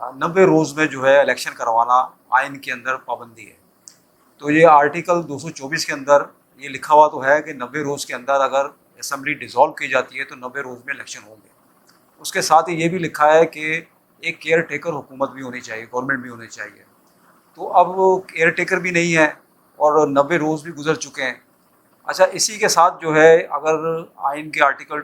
90 روز میں جو ہے الیکشن کروانا آئین کے اندر پابندی ہے. تو یہ آرٹیکل 224 کے اندر یہ لکھا ہوا تو ہے کہ 90 روز کے اندر اگر اسمبلی ڈیزالو کی جاتی ہے تو 90 روز میں الیکشن ہوں گے. اس کے ساتھ ہی یہ بھی لکھا ہے کہ ایک کیئر ٹیکر حکومت بھی ہونی چاہیے, گورنمنٹ بھی ہونی چاہیے. تو اب وہ کیئر ٹیکر بھی نہیں ہے اور 90 روز بھی گزر چکے ہیں. اچھا, اسی کے ساتھ جو ہے اگر آئین کے آرٹیکل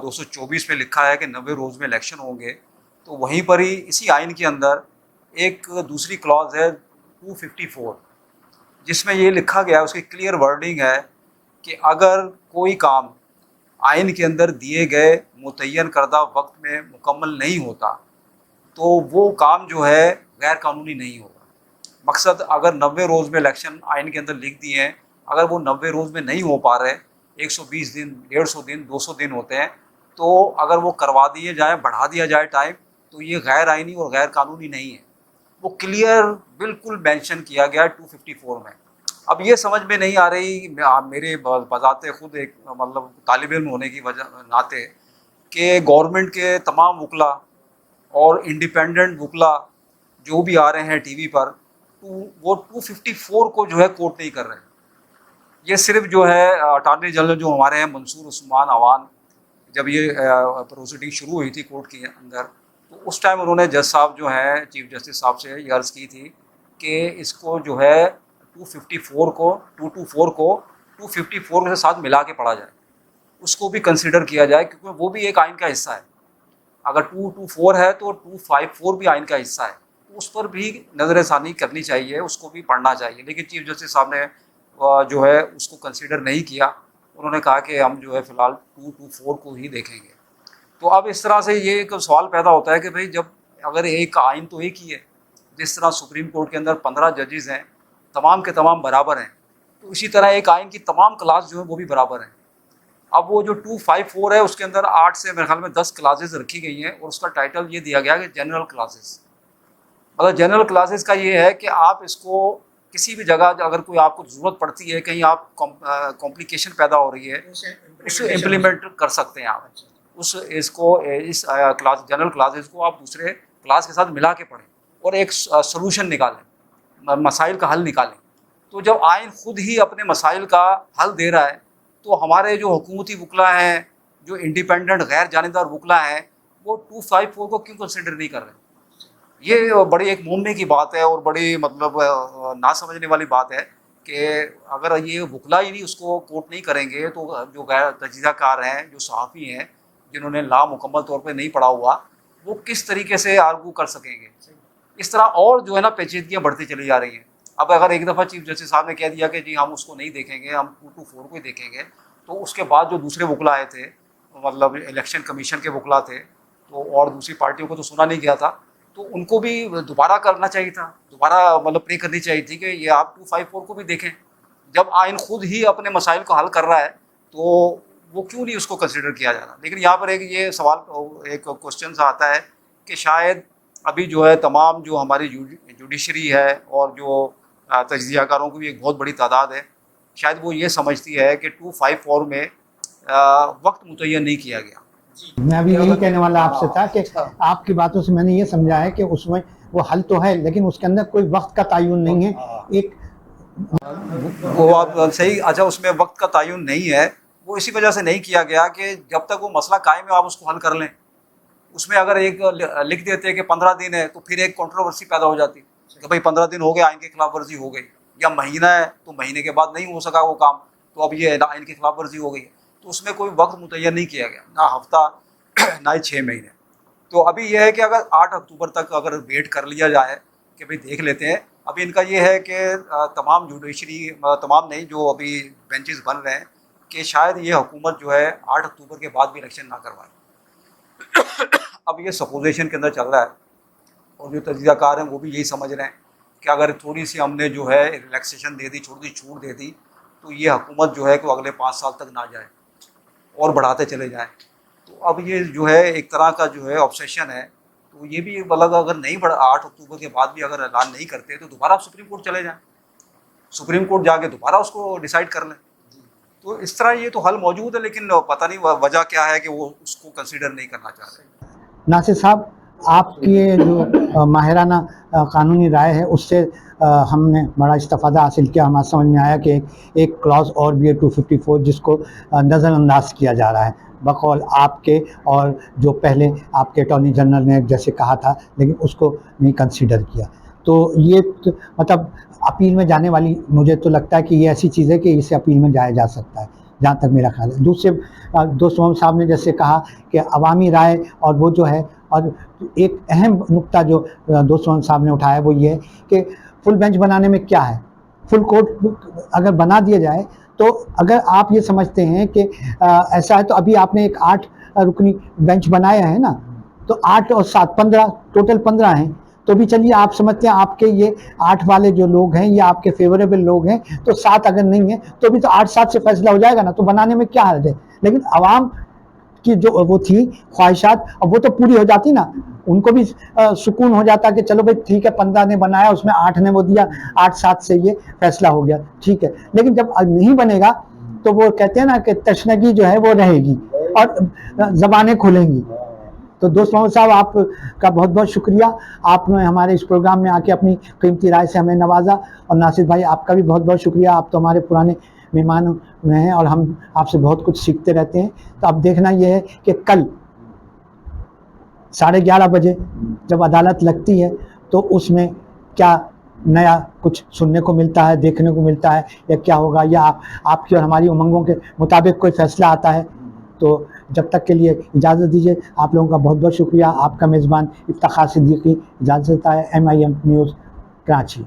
224 میں لکھا ہے کہ 90 روز میں الیکشن ہوں گے, تو وہیں پر ہی اسی آئین کے اندر ایک دوسری کلاز ہے 254, جس میں یہ لکھا گیا ہے, اس کی کلیئر ورڈنگ ہے کہ اگر کوئی کام آئین کے اندر دیے گئے متعین کردہ وقت میں مکمل نہیں ہوتا تو وہ کام جو ہے غیر قانونی نہیں ہوگا. مقصد اگر 90 روز میں الیکشن آئین کے اندر لکھ دیے ہیں, اگر وہ 90 روز میں نہیں ہو پا رہے, 120 دن 150 دن 200 دن ہوتے ہیں, تو اگر وہ کروا دیے جائیں, بڑھا دیا جائے ٹائم, تو یہ غیر آئینی اور غیر قانونی نہیں ہے. وہ کلیئر بالکل مینشن کیا گیا 254 میں. اب یہ سمجھ میں نہیں آ رہی میرے بذات خود ایک مطلب طالب علم ہونے کی وجہ ناطے کہ گورنمنٹ کے تمام وکلا اور انڈیپینڈنٹ وکلا جو بھی آ رہے ہیں ٹی وی پر, وہ 254 کو جو ہے کوٹ نہیں کر رہے ہیں. یہ صرف جو ہے اٹارنی جنرل جو ہمارے ہیں منصور عثمان عوان, جب یہ پروسیڈنگ شروع ہوئی تھی کورٹ کے اندر, تو اس ٹائم انہوں نے جج صاحب جو ہیں چیف جسٹس صاحب سے یہ عرض کی تھی کہ اس کو جو ہے 254 کو 254 کے ساتھ ملا کے پڑھا جائے, اس کو بھی کنسیڈر کیا جائے, کیونکہ وہ بھی ایک آئین کا حصہ ہے. اگر 224 ہے تو 254 بھی آئین کا حصہ ہے, تو اس پر بھی نظر ثانی کرنی چاہیے, اس کو بھی پڑھنا چاہیے. لیکن چیف جسٹس صاحب نے جو ہے اس کو کنسیڈر نہیں کیا. انہوں نے کہا کہ ہم جو ہے فی الحال 224 کو ہی دیکھیں گے. تو اب اس طرح سے یہ ایک سوال پیدا ہوتا ہے کہ بھئی جب اگر ایک آئین تو ایک ہی ہے, جس طرح سپریم کورٹ کے اندر 15 ججز ہیں, تمام کے تمام برابر ہیں, تو اسی طرح ایک آئین کی تمام کلاس جو ہیں وہ بھی برابر ہیں. اب وہ جو 254 ہے اس کے اندر 8 سے میرے خیال میں 10 کلاسز رکھی گئی ہیں, اور اس کا ٹائٹل یہ دیا گیا کہ جنرل کلاسز. مطلب جنرل کلاسز کا یہ ہے کہ آپ اس کو کسی بھی جگہ اگر کوئی آپ کو ضرورت پڑتی ہے, کہیں آپ کمپلیکیشن پیدا ہو رہی ہے, اسے امپلیمنٹ کر سکتے ہیں آپ. اس کلاس جنرل کلاسز کو آپ دوسرے کلاس کے ساتھ ملا کے پڑھیں اور ایک سلوشن نکالیں, مسائل کا حل نکالیں. تو جب آئین خود ہی اپنے مسائل کا حل دے رہا ہے, تو ہمارے جو حکومتی وکلا ہیں, جو انڈیپینڈنٹ غیر جانبدار وکلا ہیں, وہ 254 کو کیوں کنسیڈر نہیں کر رہے؟ یہ بڑی ایک مومنے کی بات ہے اور بڑی مطلب نہ سمجھنے والی بات ہے کہ اگر یہ وکلا ہی نہیں اس کو کوٹ نہیں کریں گے, تو جو غیر تجزیہ کار ہیں, جو صحافی ہیں, جنہوں نے لا مکمل طور پہ نہیں پڑھا ہوا, وہ کس طریقے سے آرگو کر سکیں گے؟ اس طرح اور جو ہے نا پیچیدگیاں بڑھتی چلی جا رہی ہیں. اب اگر ایک دفعہ چیف جسٹس صاحب نے کہہ دیا کہ جی ہم اس کو نہیں دیکھیں گے, ہم 224 کو ہی دیکھیں گے, تو اس کے بعد جو دوسرے وکلا آئے تھے, مطلب الیکشن کمیشن کے وکلا تھے, تو اور دوسری پارٹیوں کو تو سنا نہیں گیا تھا, تو ان کو بھی دوبارہ کرنا چاہیے تھا, دوبارہ مطلب پلے کرنی چاہیے تھی کہ یہ آپ 254 کو بھی دیکھیں. جب آئین خود ہی اپنے مسائل کو حل کر رہا ہے, تو وہ کیوں نہیں اس کو کنسیڈر کیا جا رہا؟ لیکن یہاں پر ایک یہ سوال, ایک کوشچن سا آتا ہے کہ شاید ابھی جو ہے تمام جو ہماری جوڈیشری ہے اور جو تجزیہ کاروں کی بھی ایک بہت بڑی تعداد ہے, شاید وہ یہ سمجھتی ہے کہ 254 میں وقت متعین نہیں کیا گیا. میں ابھی یہی کہنے والا آپ سے تھا کہ آپ کی باتوں سے میں نے یہ سمجھا ہے کہ اس میں وہ حل تو ہے, لیکن اس کے اندر کوئی وقت کا تعین نہیں ہے. ایک وہ آپ صحیح, اچھا اس میں وقت کا تعین نہیں ہے, وہ اسی وجہ سے نہیں کیا گیا کہ جب تک وہ مسئلہ قائم ہے آپ اس کو حل کر لیں. اس میں اگر ایک لکھ دیتے کہ 15 دن ہے, تو پھر ایک کنٹروورسی پیدا ہو جاتی کہ بھائی 15 دن ہو گئے, آئین کی خلاف ورزی ہو گئی, یا مہینہ ہے تو مہینے کے بعد نہیں ہو سکا وہ کام, تو اب یہ آئین کی خلاف ورزی ہو گئی. تو اس میں کوئی وقت متعین نہیں کیا گیا, نہ ہفتہ نہ ہی 6 مہینے. تو ابھی یہ ہے کہ اگر 8 اکتوبر تک اگر ویٹ کر لیا جائے کہ بھئی دیکھ لیتے ہیں. ابھی ان کا یہ ہے کہ تمام جوڈیشری, تمام نہیں جو ابھی بینچز بن رہے ہیں, کہ شاید یہ حکومت جو ہے 8 اکتوبر کے بعد بھی الیکشن نہ کروائے. اب یہ سپوزیشن کے اندر چل رہا ہے, اور جو تجزیہ کار ہیں وہ بھی یہی سمجھ رہے ہیں کہ اگر تھوڑی سی ہم نے جو ہے ریلیکسیشن دے دی, چھوٹی سی چھوٹ دے دی, تو یہ حکومت جو ہے کہ اگلے 5 سال تک نہ جائے اور بڑھاتے چلے جائیں. تو اب یہ جو ہے ایک طرح کا جو ہے آبسیشن ہے. تو یہ بھی مطلب اگر نہیں بڑھا, 8 اکتوبر کے بعد بھی اگر اعلان نہیں کرتے, تو دوبارہ آپ سپریم کورٹ چلے جائیں, سپریم کورٹ جا کے دوبارہ اس کو ڈیسائیڈ کر لیں. تو اس طرح یہ تو حل موجود ہے, لیکن پتہ نہیں وجہ کیا ہے کہ وہ اس کو کنسیڈر نہیں کرنا چاہ رہے. ناصر صاحب, آپ کی یہ جو ماہرانہ قانونی رائے ہے اس سے ہم نے بڑا استفادہ حاصل کیا. ہمارا سمجھ میں آیا کہ ایک کلاس اور بھی ہے 254 جس کو نظر انداز کیا جا رہا ہے بقول آپ کے, اور جو پہلے آپ کے اٹارنی جنرل نے جیسے کہا تھا لیکن اس کو نہیں کنسیڈر کیا. تو یہ مطلب اپیل میں جانے والی, مجھے تو لگتا ہے کہ یہ ایسی چیز ہے کہ اسے اپیل میں جایا جا سکتا ہے جہاں تک میرا خیال ہے. دوسرے دوست محمد صاحب نے جیسے کہا کہ عوامی رائے اور وہ جو ہے, اور ایک اہم نقطہ جو دوست محمد صاحب نے اٹھایا وہ یہ ہے کہ فل بینچ بنانے میں کیا ہے, فل کورٹ اگر بنا دیا جائے تو اگر آپ یہ سمجھتے ہیں کہ ایسا ہے تو ابھی آپ نے ایک 8 رکنی بینچ بنایا ہے نا, تو 8 اور 7 15 ٹوٹل 15 ہیں. تو بھی چلیے آپ سمجھتے ہیں آپ کے یہ 8 والے جو لوگ ہیں یہ آپ کے فیوریبل لوگ ہیں, تو 7 اگر نہیں ہیں تو بھی تو 8-7 سے فیصلہ ہو جائے گا نا, تو بنانے میں کیا حرج ہے. لیکن عوام کی جو وہ تھی خواہشات, اب وہ تو پوری ہو جاتی نا, ان کو بھی سکون ہو جاتا کہ چلو بھائی ٹھیک ہے 15 نے بنایا اس میں 8 نے وہ دیا, 8-7 سے یہ فیصلہ ہو گیا ٹھیک ہے. لیکن جب نہیں بنے گا تو وہ کہتے ہیں نا کہ تشنگی جو ہے وہ رہے گی اور زبانیں کھلیں گی. تو دوست محمد صاحب آپ کا بہت بہت شکریہ, آپ نے ہمارے اس پروگرام میں آ کے اپنی قیمتی رائے سے ہمیں نوازا. اور ناصر بھائی آپ کا بھی بہت بہت شکریہ, آپ تو ہمارے پرانے مہمان میں ہیں اور ہم آپ سے بہت کچھ سیکھتے رہتے ہیں. تو اب دیکھنا یہ ہے کہ کل 11:30 بجے جب عدالت لگتی ہے تو اس میں کیا نیا کچھ سننے کو ملتا ہے, دیکھنے کو ملتا ہے, یا کیا ہوگا, یا آپ کی اور ہماری امنگوں کے مطابق کوئی فیصلہ آتا ہے. تو جب تک کے لیے اجازت دیجیے. آپ لوگوں کا بہت بہت شکریہ. آپ کا میزبان افتخار صدیقی اجازت دیتا ہے. MIM news Karachi.